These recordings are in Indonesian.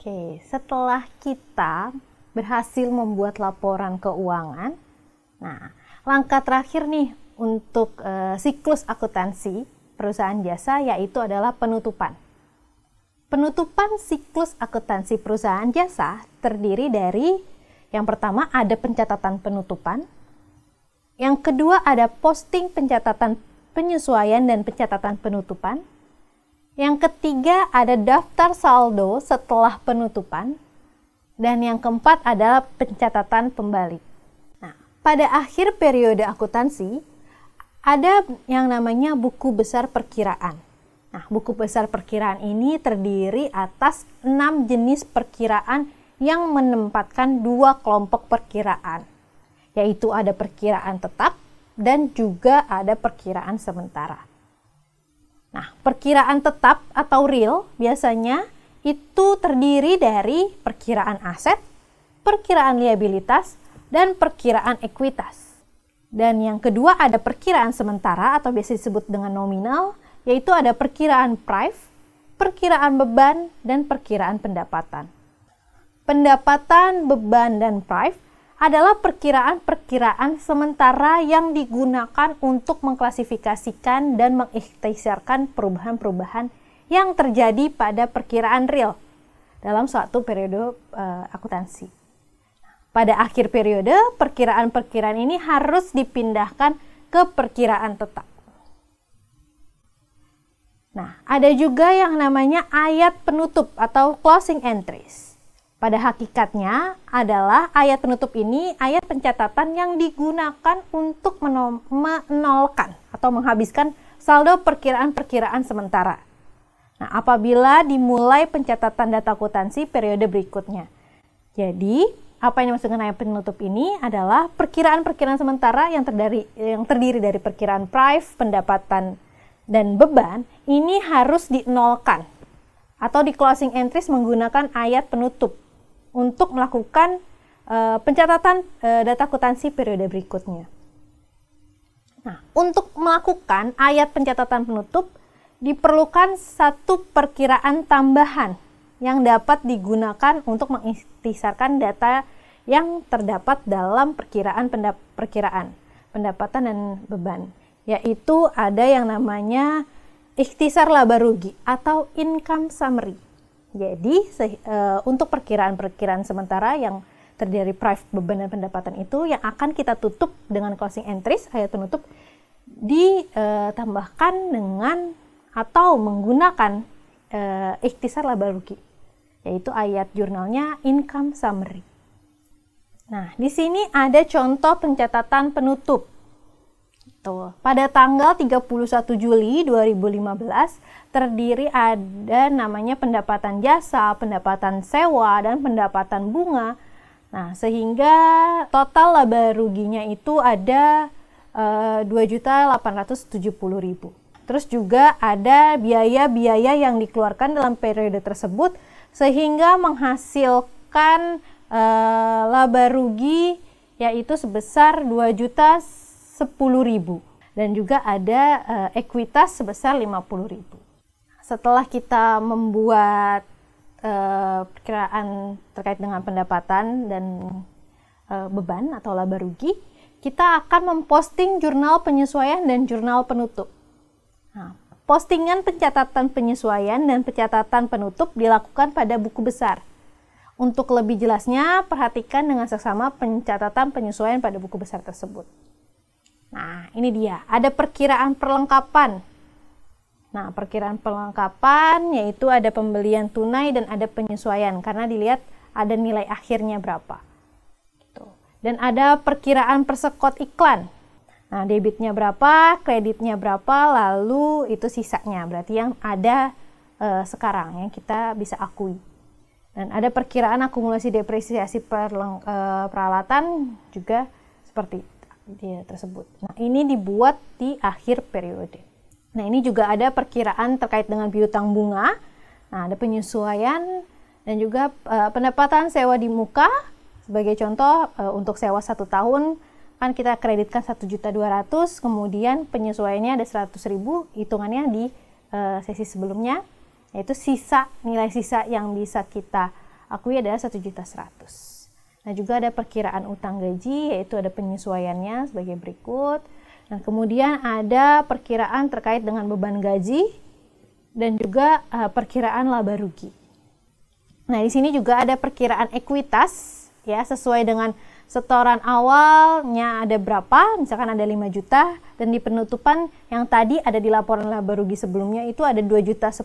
Oke, setelah kita berhasil membuat laporan keuangan, nah langkah terakhir nih untuk siklus akuntansi perusahaan jasa yaitu adalah penutupan. Penutupan siklus akuntansi perusahaan jasa terdiri dari yang pertama ada pencatatan penutupan, yang kedua ada posting pencatatan penyesuaian dan pencatatan penutupan, yang ketiga ada daftar saldo setelah penutupan, dan yang keempat adalah pencatatan pembalik. Nah, pada akhir periode akuntansi ada yang namanya buku besar perkiraan. Nah, buku besar perkiraan ini terdiri atas 6 jenis perkiraan yang menempatkan 2 kelompok perkiraan, yaitu ada perkiraan tetap dan juga ada perkiraan sementara. Nah, perkiraan tetap atau real biasanya itu terdiri dari perkiraan aset, perkiraan liabilitas, dan perkiraan ekuitas. Dan yang kedua ada perkiraan sementara atau biasa disebut dengan nominal, yaitu ada perkiraan price, perkiraan beban, dan perkiraan pendapatan. Pendapatan, beban, dan price adalah perkiraan-perkiraan sementara yang digunakan untuk mengklasifikasikan dan mengikhtisarkan perubahan-perubahan yang terjadi pada perkiraan real dalam suatu periode akuntansi. Pada akhir periode, perkiraan-perkiraan ini harus dipindahkan ke perkiraan tetap. Nah, ada juga yang namanya ayat penutup atau closing entries. Pada hakikatnya adalah ayat penutup ini ayat pencatatan yang digunakan untuk menolkan atau menghabiskan saldo perkiraan-perkiraan sementara. Nah, apabila dimulai pencatatan data akuntansi periode berikutnya. Jadi, apa yang dimaksud dengan ayat penutup ini adalah perkiraan-perkiraan sementara yang terdiri dari perkiraan price, pendapatan, dan beban ini harus dinolkan atau di closing entries menggunakan ayat penutup untuk melakukan pencatatan data akuntansi periode berikutnya. Nah, untuk melakukan ayat pencatatan penutup diperlukan satu perkiraan tambahan yang dapat digunakan untuk mengikhtisarkan data yang terdapat dalam perkiraan pendapatan dan beban, yaitu ada yang namanya ikhtisar laba rugi atau income summary. Jadi untuk perkiraan-perkiraan sementara yang terdiri price, beban, dan pendapatan itu yang akan kita tutup dengan closing entries, ayat penutup ditambahkan dengan atau menggunakan ikhtisar laba rugi, yaitu ayat jurnalnya income summary. Nah, di sini ada contoh pencatatan penutup. Tuh, pada tanggal 31 Juli 2015 terdiri ada namanya pendapatan jasa, pendapatan sewa, dan pendapatan bunga. Nah, sehingga total laba ruginya itu ada 2.870.000. Terus juga ada biaya-biaya yang dikeluarkan dalam periode tersebut sehingga menghasilkan laba rugi yaitu sebesar 2.010.000 dan juga ada ekuitas sebesar 50.000. Setelah kita membuat perkiraan terkait dengan pendapatan dan beban atau laba rugi, kita akan memposting jurnal penyesuaian dan jurnal penutup. Nah, postingan pencatatan penyesuaian dan pencatatan penutup dilakukan pada buku besar. Untuk lebih jelasnya, perhatikan dengan seksama pencatatan penyesuaian pada buku besar tersebut. Nah, ini dia, ada perkiraan perlengkapan. Nah, perkiraan perlengkapan yaitu ada pembelian tunai dan ada penyesuaian karena dilihat ada nilai akhirnya berapa. Gitu. Dan ada perkiraan persekot iklan. Nah, debitnya berapa, kreditnya berapa, lalu itu sisanya, berarti yang ada sekarang yang kita bisa akui. Dan ada perkiraan akumulasi depresiasi peralatan juga seperti dia tersebut. Nah, ini dibuat di akhir periode. Nah, ini juga ada perkiraan terkait dengan piutang bunga. Nah, ada penyesuaian dan juga pendapatan sewa di muka. Sebagai contoh, untuk sewa 1 tahun kan kita kreditkan 1.200.000, kemudian penyesuaiannya ada 100.000, hitungannya di sesi sebelumnya, yaitu nilai sisa yang bisa kita akui adalah 1.100.000. Nah, juga ada perkiraan utang gaji, yaitu ada penyesuaiannya sebagai berikut. Nah, kemudian ada perkiraan terkait dengan beban gaji dan juga perkiraan laba rugi. Nah, di sini juga ada perkiraan ekuitas, ya, sesuai dengan setoran awalnya ada berapa, misalkan ada 5 juta, dan di penutupan yang tadi ada di laporan laba rugi sebelumnya itu ada 2.010.000,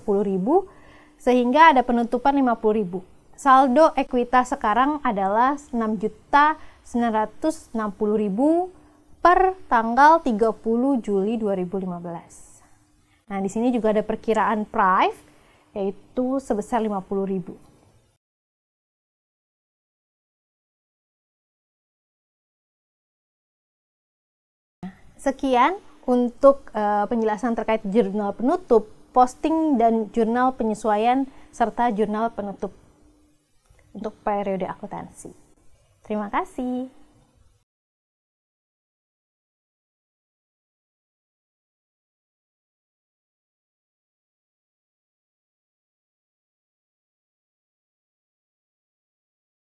sehingga ada penutupan 50.000. Saldo ekuitas sekarang adalah 6.960.000 per tanggal 30 Juli 2015. Nah, di sini juga ada perkiraan prive, yaitu sebesar 50.000. Sekian untuk penjelasan terkait jurnal penutup, posting dan jurnal penyesuaian serta jurnal penutup untuk periode akuntansi. Terima kasih.